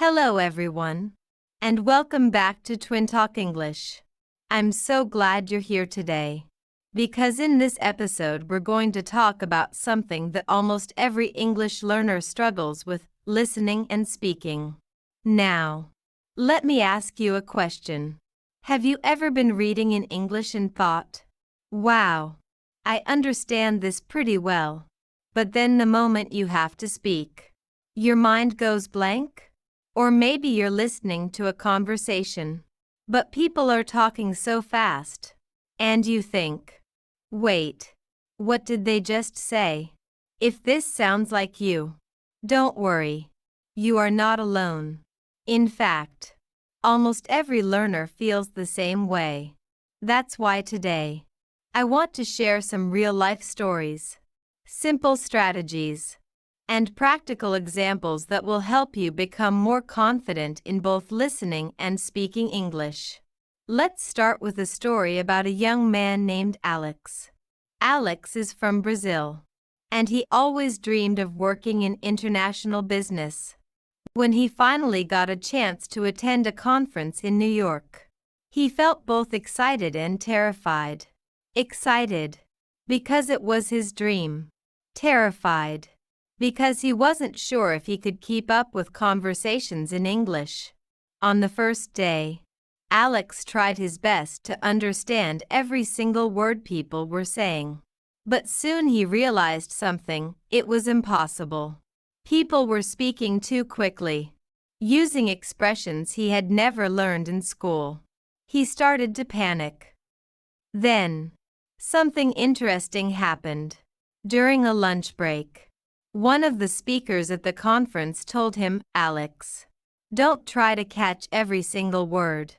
Hello everyone, and welcome back to Twin Talk English. I'm so glad you're here today, because in this episode we're going to talk about something that almost every English learner struggles with: listening and speaking. Now, let me ask you a question. Have you ever been reading in English and thought, "Wow, I understand this pretty well," but then the moment you have to speak, your mind goes blank? Or maybe you're listening to a conversation, but people are talking so fast, and you think, "Wait, what did they just say?" If this sounds like you, don't worry. You are not alone. In fact, almost every learner feels the same way. That's why today, I want to share some real-life stories, simple strategies, and practical examples that will help you become more confident in both listening and speaking English. Let's start with a story about a young man named Alex. Alex is from Brazil, and he always dreamed of working in international business. When he finally got a chance to attend a conference in New York, he felt both excited and terrified. Excited, because it was his dream. Terrified, because he wasn't sure if he could keep up with conversations in English. On the first day, Alex tried his best to understand every single word people were saying. But soon he realized something: it was impossible. People were speaking too quickly, using expressions he had never learned in school. He started to panic. Then, something interesting happened. During a lunch break, one of the speakers at the conference told him, "Alex, don't try to catch every single word.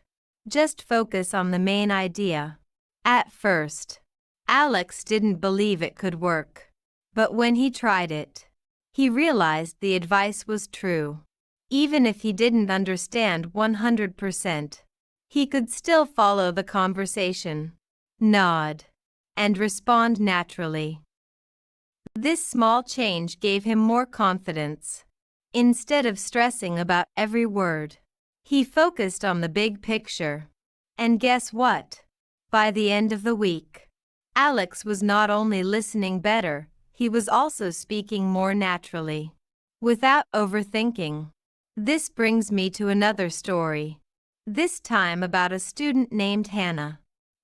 Just focus on the main idea." At first, Alex didn't believe it could work. But when he tried it, he realized the advice was true. Even if he didn't understand 100%, he could still follow the conversation, nod, and respond naturally. This small change gave him more confidence. Instead of stressing about every word, he focused on the big picture. And guess what? By the end of the week, Alex was not only listening better, he was also speaking more naturally, without overthinking. This brings me to another story, this time about a student named Hannah.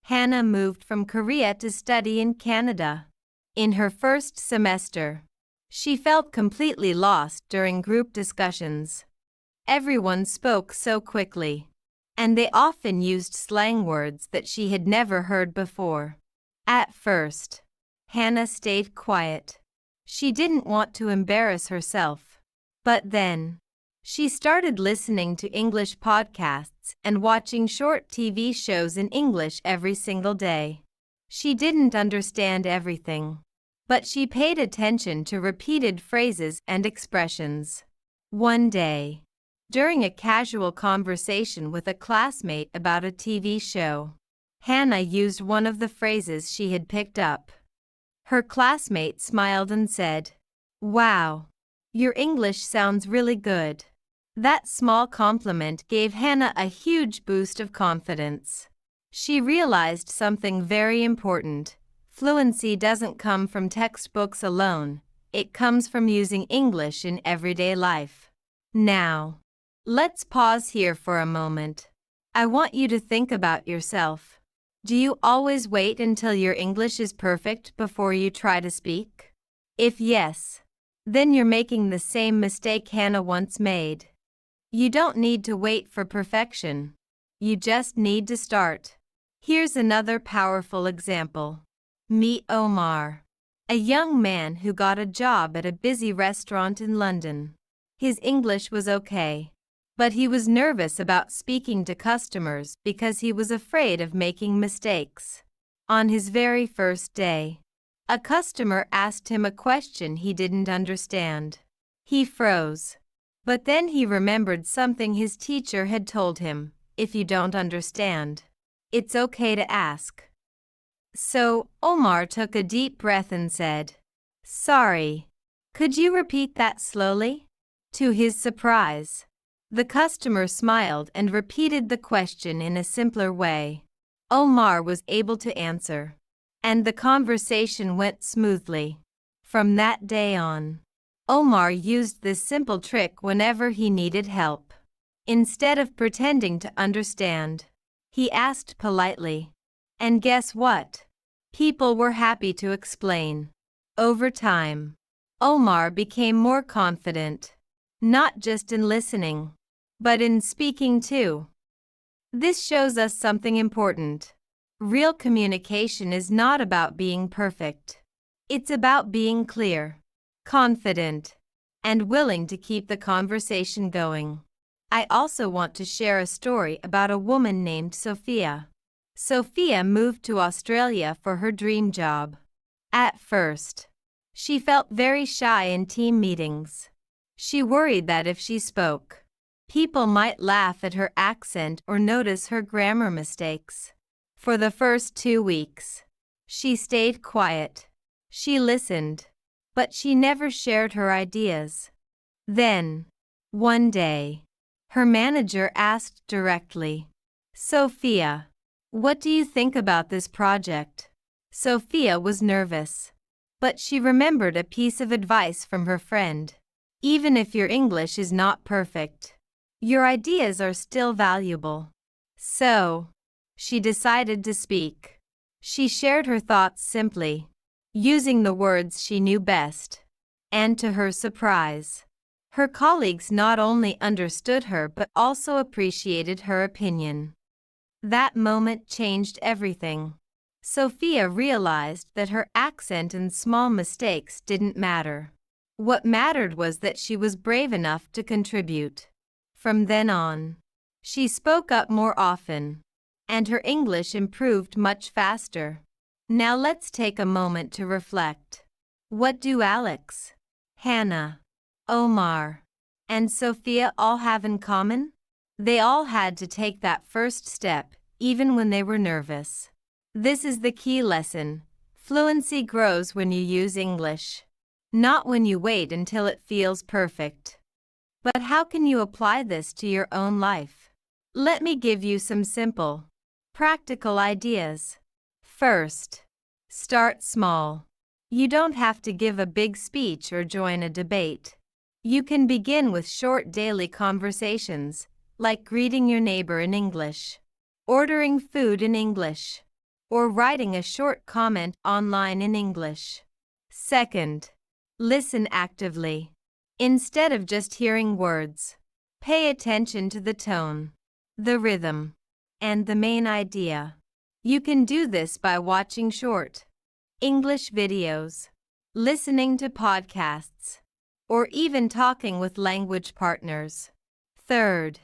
Hannah moved from Korea to study in Canada. In her first semester, she felt completely lost during group discussions. Everyone spoke so quickly, and they often used slang words that she had never heard before. At first, Hannah stayed quiet. She didn't want to embarrass herself. But then, she started listening to English podcasts and watching short TV shows in English every single day. She didn't understand everything, but she paid attention to repeated phrases and expressions. One day, during a casual conversation with a classmate about a TV show, Hannah used one of the phrases she had picked up. Her classmate smiled and said, "Wow, your English sounds really good." That small compliment gave Hannah a huge boost of confidence. She realized something very important. Fluency doesn't come from textbooks alone, it comes from using English in everyday life. Now, let's pause here for a moment. I want you to think about yourself. Do you always wait until your English is perfect before you try to speak? If yes, then you're making the same mistake Hannah once made. You don't need to wait for perfection. You just need to start. Here's another powerful example. Meet Omar, a young man who got a job at a busy restaurant in London. His English was okay, but he was nervous about speaking to customers because he was afraid of making mistakes. On his very first day, a customer asked him a question he didn't understand. He froze. But then he remembered something his teacher had told him: if you don't understand, it's okay to ask. So, Omar took a deep breath and said, "Sorry, could you repeat that slowly?" To his surprise, The customer smiled and repeated the question in a simpler way. Omar was able to answer, and the conversation went smoothly. From that day on, Omar used this simple trick whenever he needed help. Instead of pretending to understand, he asked politely. And guess what? People were happy to explain. Over time, Omar became more confident, not just in listening, but in speaking too. This shows us something important. Real communication is not about being perfect. It's about being clear, confident, and willing to keep the conversation going. I also want to share a story about a woman named Sophia. Sophia moved to Australia for her dream job. At first, she felt very shy in team meetings. She worried that if she spoke, people might laugh at her accent or notice her grammar mistakes. For the first 2 weeks, she stayed quiet. She listened, but she never shared her ideas. Then, one day, her manager asked directly, "Sophia, what do you think about this project?" Sophia was nervous, but she remembered a piece of advice from her friend. Even if your English is not perfect, your ideas are still valuable. So, she decided to speak. She shared her thoughts simply, using the words she knew best. And to her surprise, her colleagues not only understood her but also appreciated her opinion. That moment changed everything. Sophia realized that her accent and small mistakes didn't matter. What mattered was that she was brave enough to contribute. From then on, she spoke up more often, and her English improved much faster. Now let's take a moment to reflect. What do Alex, Hannah, Omar, and Sophia all have in common? They all had to take that first step, even when they were nervous. This is the key lesson. Fluency grows when you use English, not when you wait until it feels perfect. But how can you apply this to your own life? Let me give you some simple, practical ideas. First, start small. You don't have to give a big speech or join a debate. You can begin with short daily conversations, like greeting your neighbor in English, ordering food in English, or writing a short comment online in English. Second, listen actively. Instead of just hearing words, pay attention to the tone, the rhythm, and the main idea. You can do this by watching short English videos, listening to podcasts, or even talking with language partners. Third,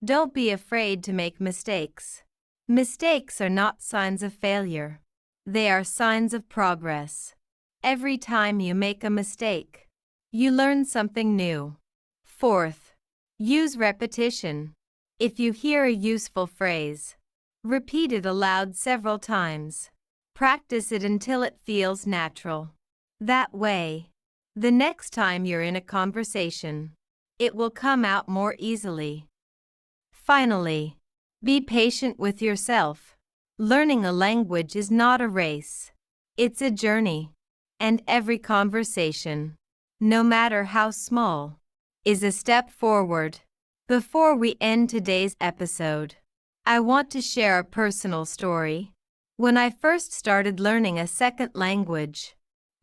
don't be afraid to make mistakes. Mistakes are not signs of failure. They are signs of progress. Every time you make a mistake, you learn something new. Fourth, use repetition. If you hear a useful phrase, repeat it aloud several times. Practice it until it feels natural. That way, the next time you're in a conversation, it will come out more easily. Finally, be patient with yourself. Learning a language is not a race. It's a journey. And every conversation, no matter how small, is a step forward. Before we end today's episode, I want to share a personal story. When I first started learning a second language,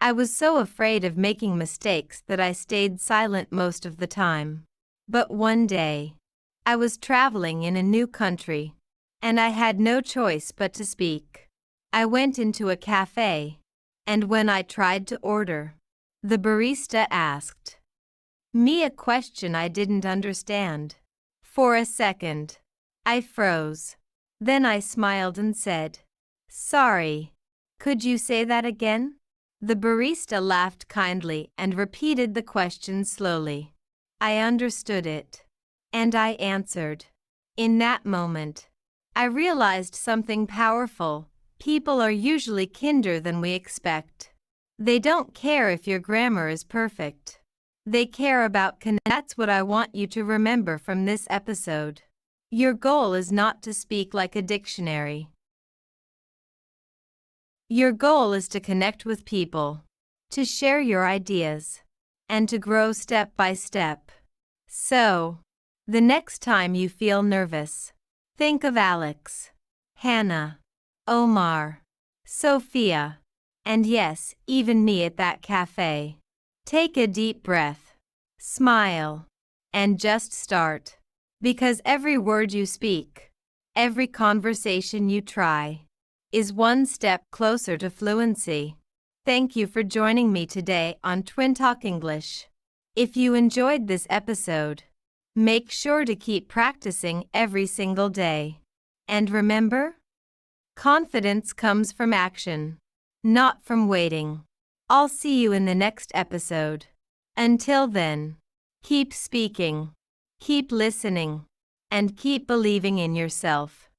I was so afraid of making mistakes that I stayed silent most of the time. But one day, I was traveling in a new country, and I had no choice but to speak. I went into a cafe, and when I tried to order, the barista asked me a question I didn't understand. For a second, I froze. Then I smiled and said, "Sorry, could you say that again?" The barista laughed kindly and repeated the question slowly. I understood it, and I answered. In that moment, I realized something powerful. People are usually kinder than we expect. They don't care if your grammar is perfect. They care about connect. That's what I want you to remember from this episode. Your goal is not to speak like a dictionary. Your goal is to connect with people, to share your ideas, and to grow step by step. So, the next time you feel nervous, think of Alex, Hannah, Omar, Sophia, and yes, even me at that cafe. Take a deep breath, smile, and just start. Because every word you speak, every conversation you try, is one step closer to fluency. Thank you for joining me today on Twin Talk English. If you enjoyed this episode, make sure to keep practicing every single day. And remember, confidence comes from action, not from waiting. I'll see you in the next episode. Until then, keep speaking, keep listening, and keep believing in yourself.